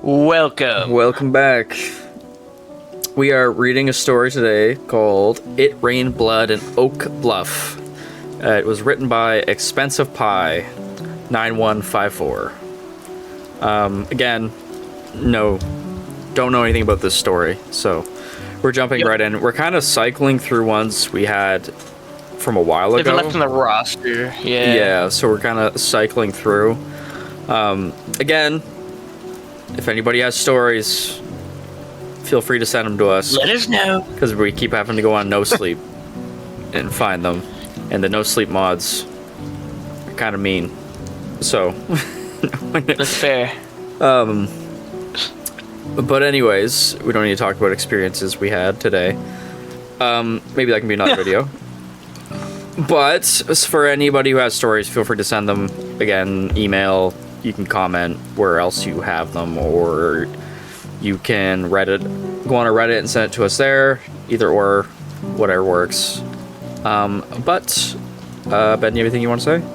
Welcome. Welcome back. We are reading a story today called It Rained Blood in Oak Bluff. It was written by Expensive Pie 9154. Again, don't know anything about this story, so we're jumping right in. We're kind of cycling through ones we had from a while ago. They've been left on the roster. Yeah, so we're kind of cycling through. Again, if anybody has stories, feel free to send them to us. Let us know. Because we keep having to go on nosleep and find them. And the nosleep mods are kind of mean. So. That's fair. But anyways, we don't need to talk about experiences we had today. Maybe that can be another video. But for anybody who has stories, feel free to send them. Again, email. You can comment where else you have them, or you can go on a Reddit and send it to us there. Either or, whatever works. But Ben, you have anything you want to say?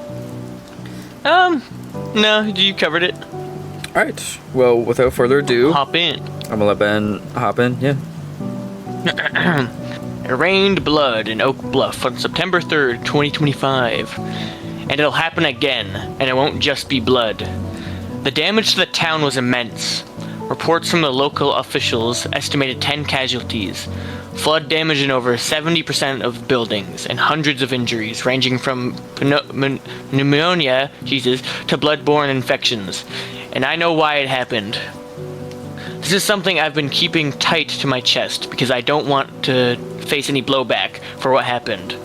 No, you covered it. All right. Well, without further ado, Hop in. I'm gonna let Ben hop in. Yeah. It rained blood in Oak Bluff on September 3rd, 2025. And it'll happen again, and it won't just be blood. The damage to the town was immense. Reports from the local officials estimated 10 casualties, flood damage in over 70% of buildings, and hundreds of injuries ranging from pneumonia, to blood-borne infections. And I know why it happened. This is something I've been keeping tight to my chest because I don't want to face any blowback for what happened.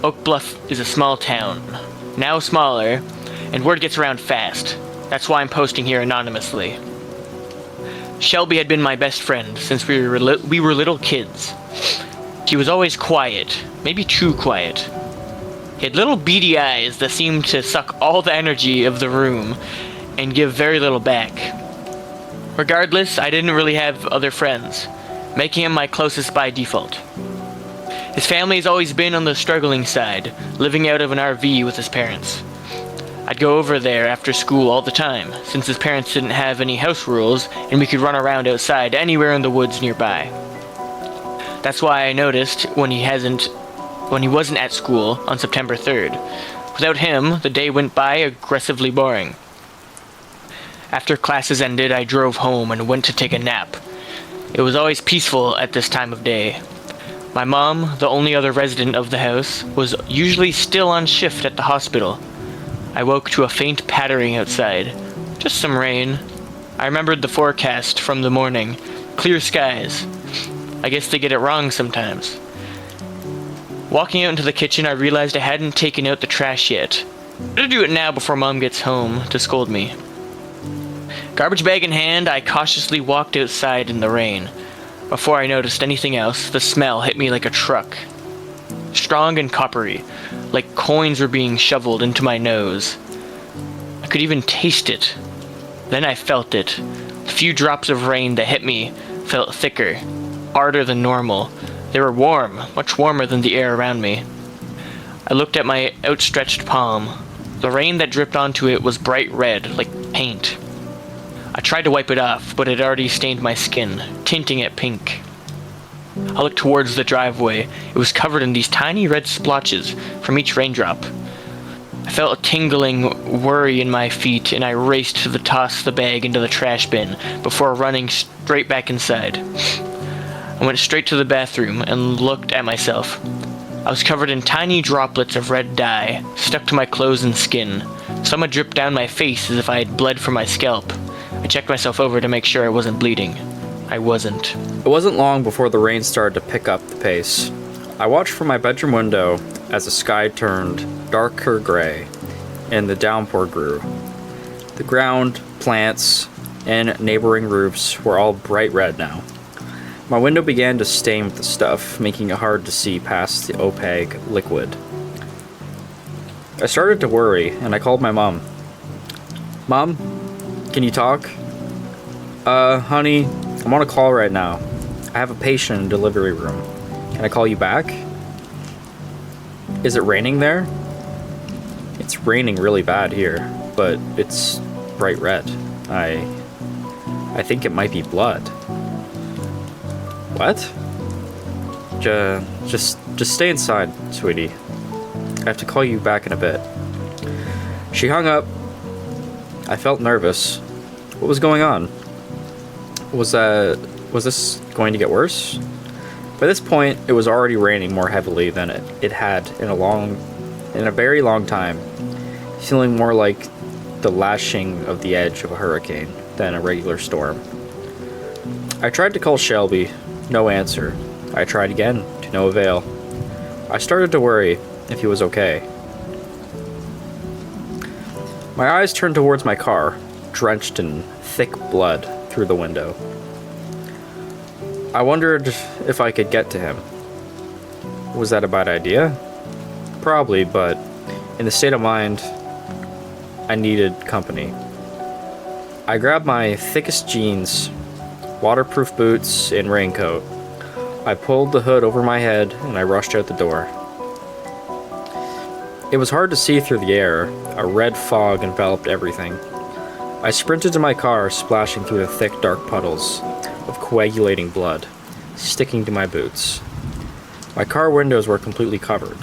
Oak Bluff is a small town, now smaller, and word gets around fast. That's why I'm posting here anonymously. Shelby had been my best friend since we were little kids. She was always quiet, maybe too quiet. He had little beady eyes that seemed to suck all the energy of the room and give very little back. Regardless, I didn't really have other friends, making him my closest by default. His family has always been on the struggling side, living out of an RV with his parents. I'd go over there after school all the time, since his parents didn't have any house rules and we could run around outside anywhere in the woods nearby. That's why I noticed when he wasn't at school on September 3rd. Without him, the day went by aggressively boring. After classes ended, I drove home and went to take a nap. It was always peaceful at this time of day. My mom, the only other resident of the house, was usually still on shift at the hospital. I woke to a faint pattering outside. Just some rain. I remembered the forecast from the morning. Clear skies. I guess they get it wrong sometimes. Walking out into the kitchen, I realized I hadn't taken out the trash yet. Better do it now before Mom gets home to scold me. Garbage bag in hand, I cautiously walked outside in the rain. Before I noticed anything else, the smell hit me like a truck. Strong and coppery, like coins were being shoveled into my nose. I could even taste it. Then I felt it. The few drops of rain that hit me felt thicker, harder than normal. They were warm, much warmer than the air around me. I looked at my outstretched palm. The rain that dripped onto it was bright red, like paint. I tried to wipe it off, but it already stained my skin, tinting it pink. I looked towards the driveway. It was covered in these tiny red splotches from each raindrop. I felt a tingling worry in my feet, and I raced to toss the bag into the trash bin before running straight back inside. I went straight to the bathroom and looked at myself. I was covered in tiny droplets of red dye, stuck to my clothes and skin. Some had dripped down my face as if I had bled from my scalp. I checked myself over to make sure I wasn't bleeding. I wasn't. It wasn't long before the rain started to pick up the pace. I watched from my bedroom window as the sky turned darker gray and the downpour grew. The ground, plants, and neighboring roofs were all bright red now. My window began to stain with the stuff, making it hard to see past the opaque liquid. I started to worry, and I called my mom. Mom, can you talk? Honey, I'm on a call right now. I have a patient in the delivery room. Can I call you back? Is it raining there? It's raining really bad here, but it's bright red. I I think it might be blood. What? Just stay inside, sweetie. I have to call you back in a bit. She hung up. I felt nervous. What was going on? Was this going to get worse? By this point, it was already raining more heavily than it had in a very long time, feeling more like the lashing of the edge of a hurricane than a regular storm. I tried to call Shelby, no answer. I tried again, to no avail. I started to worry if he was okay. My eyes turned towards my car, drenched in thick blood through the window. I wondered if I could get to him. Was that a bad idea? Probably, but in the state of mind, I needed company. I grabbed my thickest jeans, waterproof boots, and raincoat. I pulled the hood over my head and I rushed out the door. It was hard to see through the air. A red fog enveloped everything. I sprinted to my car, splashing through the thick, dark puddles of coagulating blood, sticking to my boots. My car windows were completely covered,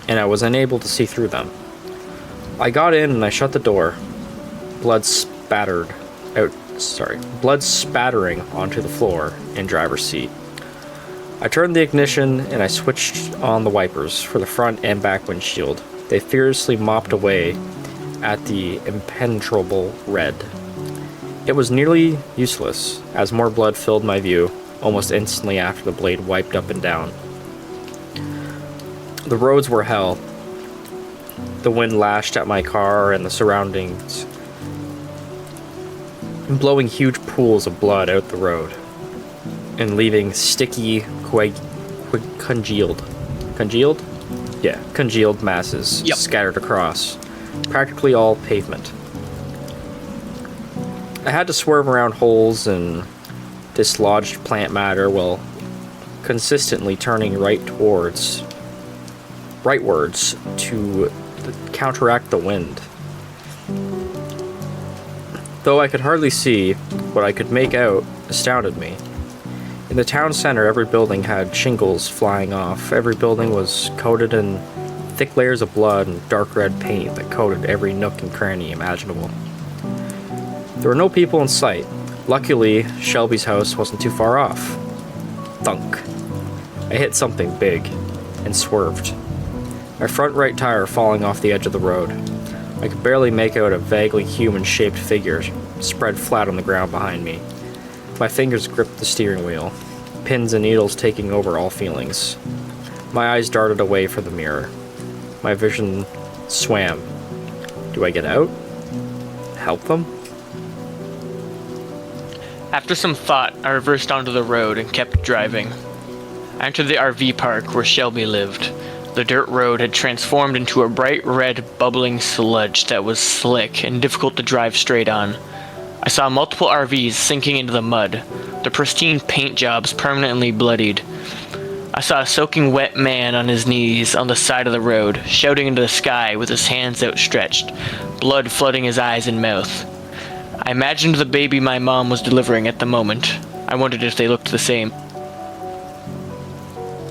and I was unable to see through them. I got in and I shut the door. Blood spattering onto the floor in driver's seat. I turned the ignition and I switched on the wipers for the front and back windshield. They fiercely mopped away at the impenetrable red. It was nearly useless, as more blood filled my view almost instantly after the blade wiped up and down. The roads were hell. The wind lashed at my car and the surroundings, blowing huge pools of blood out the road, and leaving sticky, congealed masses scattered across practically all pavement. I had to swerve around holes and dislodged plant matter while consistently turning rightwards to counteract the wind. Though I could hardly see, what I could make out astounded me. In the town center, every building had shingles flying off. Every building was coated in thick layers of blood and dark red paint that coated every nook and cranny imaginable. There were no people in sight. Luckily, Shelby's house wasn't too far off. Thunk. I hit something big and swerved, my front right tire falling off the edge of the road. I could barely make out a vaguely human-shaped figure spread flat on the ground behind me. My fingers gripped the steering wheel, pins and needles taking over all feelings. My eyes darted away from the mirror. My vision swam. Do I get out? Help them? After some thought, I reversed onto the road and kept driving. I entered the RV park where Shelby lived. The dirt road had transformed into a bright red, bubbling sludge that was slick and difficult to drive straight on. I saw multiple RVs sinking into the mud, the pristine paint jobs permanently bloodied. I saw a soaking wet man on his knees on the side of the road, shouting into the sky with his hands outstretched, blood flooding his eyes and mouth. I imagined the baby my mom was delivering at the moment. I wondered if they looked the same.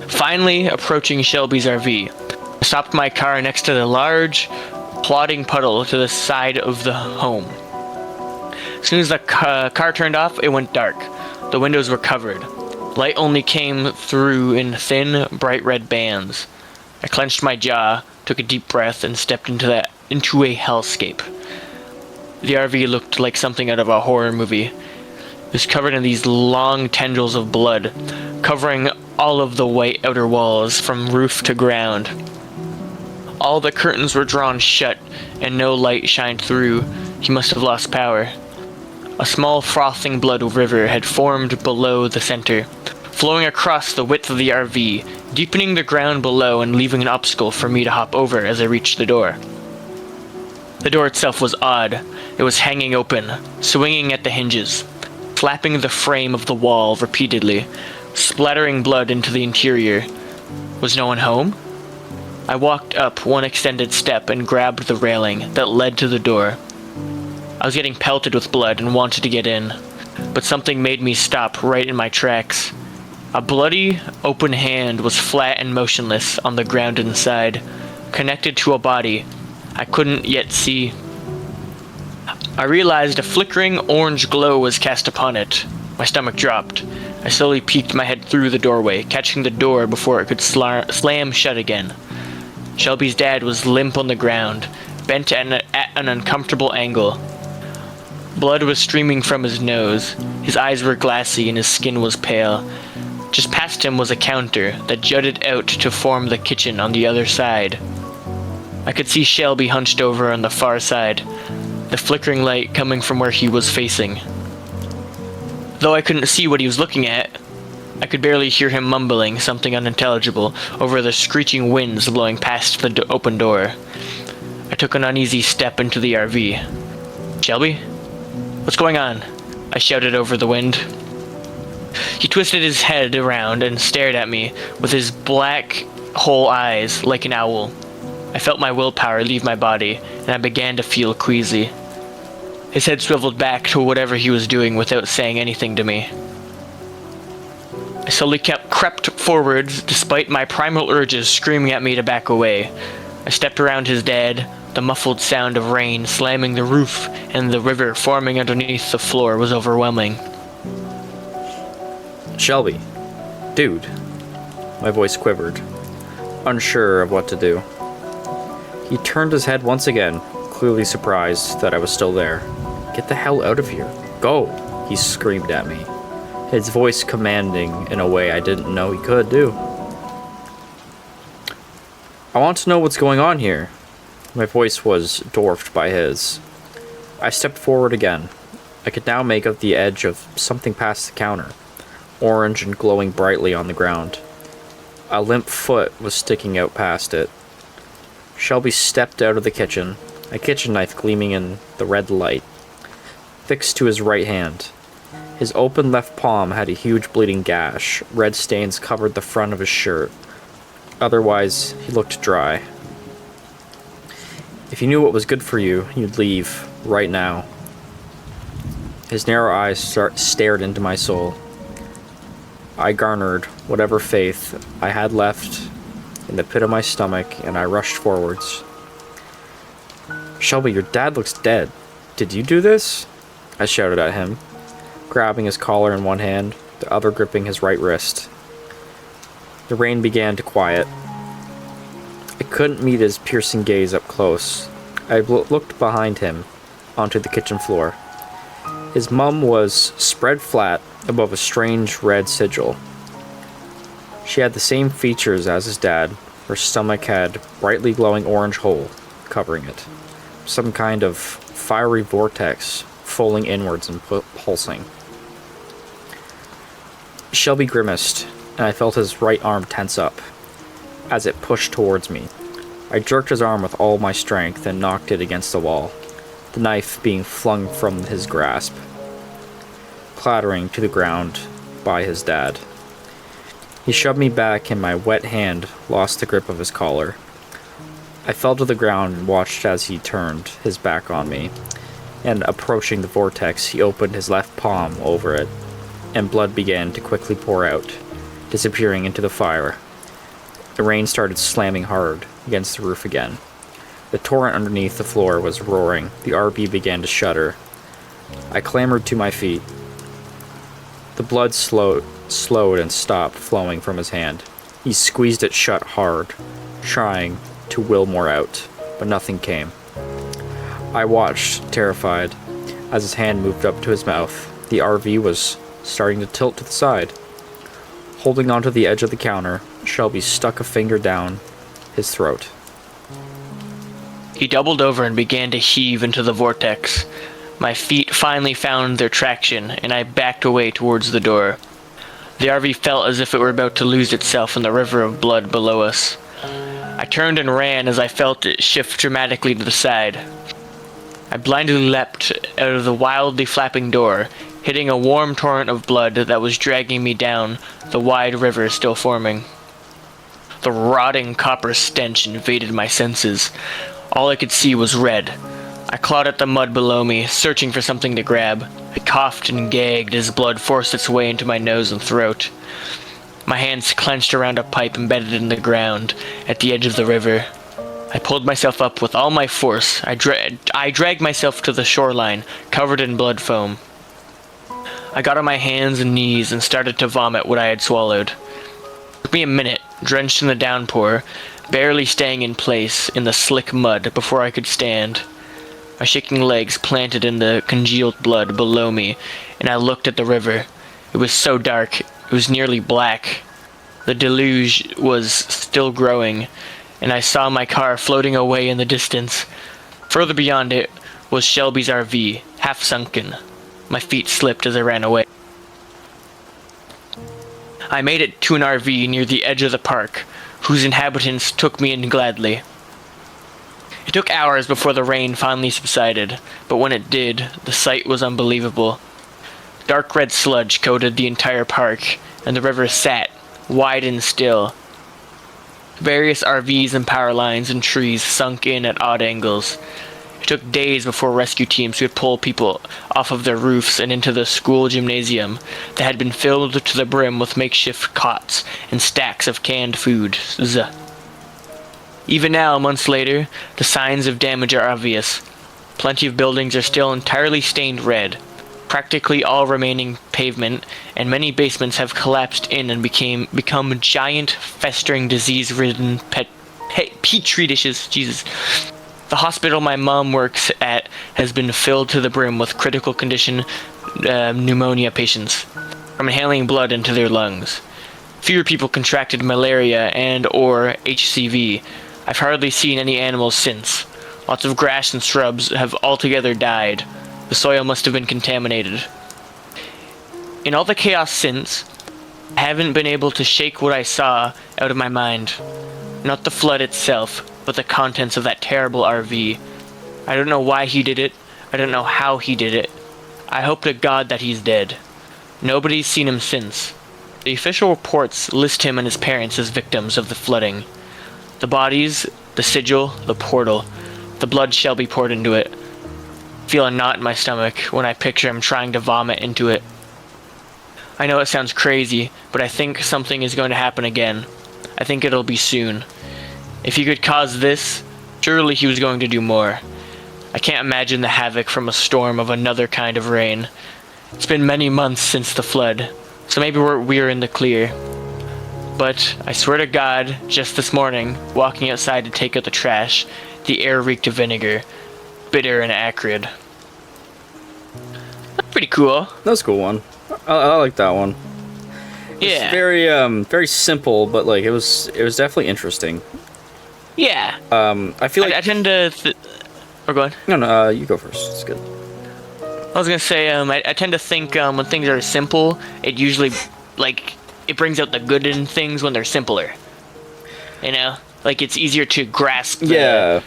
Finally, approaching Shelby's RV, I stopped my car next to the large, plodding puddle to the side of the home. As soon as the car turned off, it went dark. The windows were covered. Light only came through in thin, bright red bands. I clenched my jaw, took a deep breath, and stepped into a hellscape. The RV looked like something out of a horror movie. It was covered in these long tendrils of blood, covering all of the white outer walls from roof to ground. All the curtains were drawn shut, and no light shined through. He must have lost power. A small frothing blood river had formed below the center, flowing across the width of the RV, deepening the ground below and leaving an obstacle for me to hop over as I reached the door. The door itself was odd. It was hanging open, swinging at the hinges, flapping the frame of the wall repeatedly, splattering blood into the interior. Was no one home? I walked up one extended step and grabbed the railing that led to the door. I was getting pelted with blood and wanted to get in. but something made me stop right in my tracks. A bloody, open hand was flat and motionless on the ground inside, connected to a body I couldn't yet see. I realized a flickering orange glow was cast upon it. My stomach dropped. I slowly peeked my head through the doorway, catching the door before it could slam shut again. Shelby's dad was limp on the ground, bent at an uncomfortable angle. Blood was streaming from his nose. His eyes were glassy and his skin was pale. Just past him was a counter that jutted out to form the kitchen on the other side. I could see Shelby hunched over on the far side, the flickering light coming from where he was facing. Though I couldn't see what he was looking at, I could barely hear him mumbling something unintelligible over the screeching winds blowing past the open door. I took an uneasy step into the RV. "Shelby? What's going on?" I shouted over the wind. He twisted his head around and stared at me with his black hole eyes like an owl. I felt my willpower leave my body, and I began to feel queasy. His head swiveled back to whatever he was doing without saying anything to me. I slowly crept forwards, despite my primal urges screaming at me to back away. I stepped around his dad. The muffled sound of rain slamming the roof and the river forming underneath the floor was overwhelming. "Shelby. Dude." My voice quivered, unsure of what to do. He turned his head once again, clearly surprised that I was still there. "Get the hell out of here. Go," he screamed at me, his voice commanding in a way I didn't know he could do. "I want to know what's going on here." My voice was dwarfed by his. I stepped forward again. I could now make out the edge of something past the counter, orange and glowing brightly on the ground. A limp foot was sticking out past it. Shelby stepped out of the kitchen, a kitchen knife gleaming in the red light, fixed to his right hand. His open left palm had a huge bleeding gash. Red stains covered the front of his shirt. Otherwise, he looked dry. "If you knew what was good for you, you'd leave, right now." His narrow eyes stared into my soul. I garnered whatever faith I had left in the pit of my stomach, and I rushed forwards. "Shelby, your dad looks dead. Did you do this?" I shouted at him, grabbing his collar in one hand, the other gripping his right wrist. The rain began to quiet. I couldn't meet his piercing gaze up close. I looked behind him, onto the kitchen floor. His mum was spread flat above a strange red sigil. She had the same features as his dad. Her stomach had brightly glowing orange hole covering it. Some kind of fiery vortex falling inwards and pulsing. Shelby grimaced, and I felt his right arm tense up as it pushed towards me. I jerked his arm with all my strength and knocked it against the wall, the knife being flung from his grasp, clattering to the ground by his dad. He shoved me back and my wet hand lost the grip of his collar. I fell to the ground and watched as he turned his back on me, and approaching the vortex, he opened his left palm over it, and blood began to quickly pour out, disappearing into the fire. The rain started slamming hard against the roof again. The torrent underneath the floor was roaring. The RV began to shudder. I clambered to my feet. The blood slowed and stopped flowing from his hand. He squeezed it shut hard, trying to will more out, but nothing came. I watched, terrified, as his hand moved up to his mouth. The RV was starting to tilt to the side. Holding onto the edge of the counter, Shelby stuck a finger down his throat. He doubled over and began to heave into the vortex. My feet finally found their traction, and I backed away towards the door. The RV felt as if it were about to lose itself in the river of blood below us. I turned and ran as I felt it shift dramatically to the side. I blindly leapt out of the wildly flapping door, hitting a warm torrent of blood that was dragging me down the wide river still forming. The rotting copper stench invaded my senses. All I could see was red. I clawed at the mud below me, searching for something to grab. I coughed and gagged as blood forced its way into my nose and throat. My hands clenched around a pipe embedded in the ground at the edge of the river. I pulled myself up with all my force. I dragged myself to the shoreline, covered in blood foam. I got on my hands and knees and started to vomit what I had swallowed. It took me a minute, drenched in the downpour, barely staying in place in the slick mud before I could stand. My shaking legs planted in the congealed blood below me, and I looked at the river. It was so dark, it was nearly black. The deluge was still growing, and I saw my car floating away in the distance. Further beyond it was Shelby's RV, half sunken. My feet slipped as I ran away. I made it to an RV near the edge of the park, whose inhabitants took me in gladly. It took hours before the rain finally subsided, but when it did, the sight was unbelievable. Dark red sludge coated the entire park, and the river sat, wide and still. Various RVs and power lines and trees sunk in at odd angles. It took days before rescue teams could pull people off of their roofs and into the school gymnasium that had been filled to the brim with makeshift cots and stacks of canned foods. Even now, months later, the signs of damage are obvious. Plenty of buildings are still entirely stained red. Practically all remaining pavement and many basements have collapsed in and become giant, festering, disease-ridden petri dishes. Jesus. The hospital my mom works at has been filled to the brim with critical condition pneumonia patients from inhaling blood into their lungs. Fewer people contracted malaria and/or HCV. I've hardly seen any animals since. Lots of grass and shrubs have altogether died. The soil must have been contaminated. In all the chaos since, I haven't been able to shake what I saw out of my mind. Not the flood itself, but the contents of that terrible RV. I don't know why he did it. I don't know how he did it. I hope to God that he's dead. Nobody's seen him since. The official reports list him and his parents as victims of the flooding. The bodies, the sigil, the portal. The blood shall be poured into it. Feel a knot in my stomach when I picture him trying to vomit into it. I know it sounds crazy, but I think something is going to happen again. I think it'll be soon. If he could cause this, surely he was going to do more. I can't imagine the havoc from a storm of another kind of rain. It's been many months since the flood, so maybe we're in the clear. But I swear to God, just this morning, walking outside to take out the trash, the air reeked of vinegar, bitter and acrid. That's pretty cool. That's a cool one. I like that one. Yeah. It's very very simple, but like it was definitely interesting. Yeah. I feel like I tend to. Or go ahead. No, you go first. It's good. I was gonna say, I tend to think when things are simple, it usually it brings out the good in things when they're simpler. You know, like it's easier to grasp the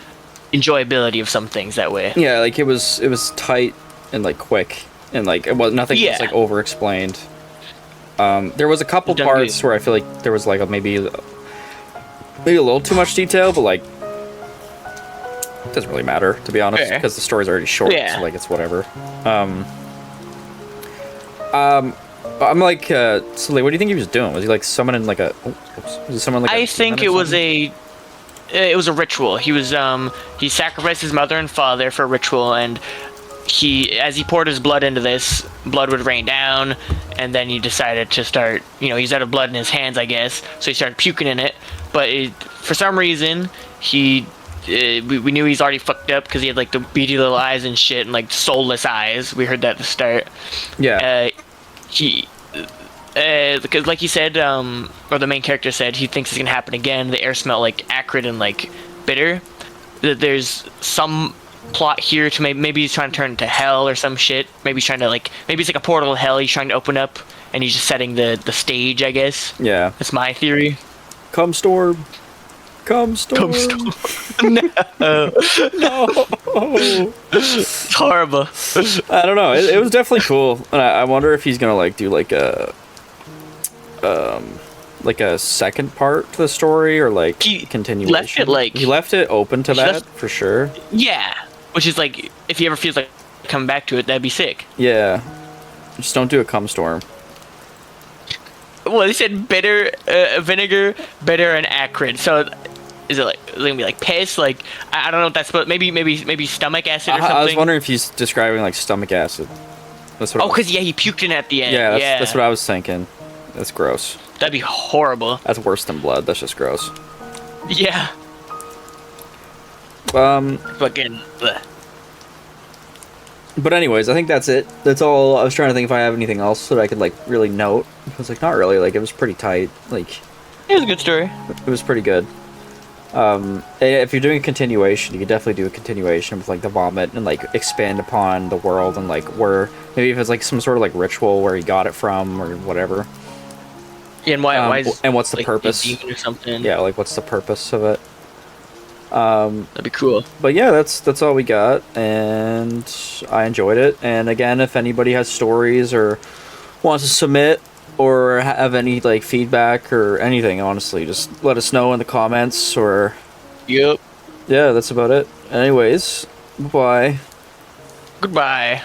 enjoyability of some things that way. Yeah, like it was tight and like quick and like it was nothing was like over explained. There was a couple parts where I feel like there was like maybe a little too much detail, but like it doesn't really matter, to be honest, because the story's already short, so like it's whatever. I'm like, so like, what do you think he was doing? Was he like summoning like a? Was he summoning like? I think it was a ritual. He was he sacrificed his mother and father for a ritual, and as he poured his blood into this, blood would rain down, and then he decided to start. You know, he's out of blood in his hands, I guess, so he started puking in it. But for some reason, we knew he's already fucked up because he had like the beady little eyes and shit, and like soulless eyes. We heard that at the start. Yeah. Because like he said, or the main character said, he thinks it's gonna happen again. The air smelled like acrid and like bitter. There's some plot here to maybe he's trying to turn it to hell or some shit. Maybe he's trying to maybe it's like a portal to hell he's trying to open up, and he's just setting the stage, I guess. Yeah. That's my theory. Come storm. Come storm. Come storm. No. It's horrible. I don't know. It was definitely cool, and I wonder if he's gonna like do like a second part to the story or like continuation. He left it open to that for sure. Yeah, which is like if he ever feels like coming back to it, that'd be sick. Yeah, Just don't do a cum storm. Well, they said bitter, vinegar, bitter, and acrid. So, is it gonna be like piss? Like I don't know what that's. But maybe stomach acid or something. I was wondering if he's describing like stomach acid. That's what. Oh, because he puked in at the end. Yeah, that's what I was thinking. That's gross. That'd be horrible. That's worse than blood. That's just gross. Yeah. Fucking. Bleh. But anyways, I think that's it. That's all. I was trying to think if I have anything else that I could like really note. I was like, not really. Like it was pretty tight. Like It was a good story. it was pretty good. If you're doing a continuation, you could definitely do a continuation with like the vomit and like expand upon the world and like where maybe if it's like some sort of like ritual where he got it from or whatever. Yeah, and why is and what's the like, purpose? a demon or something? Yeah, like what's the purpose of it? That'd be cool. But yeah, that's all we got, and I enjoyed it. And again, if anybody has stories or wants to submit or have any like feedback or anything, honestly, just let us know in the comments. Or Yep. yeah, that's about it. Anyways, bye. Goodbye.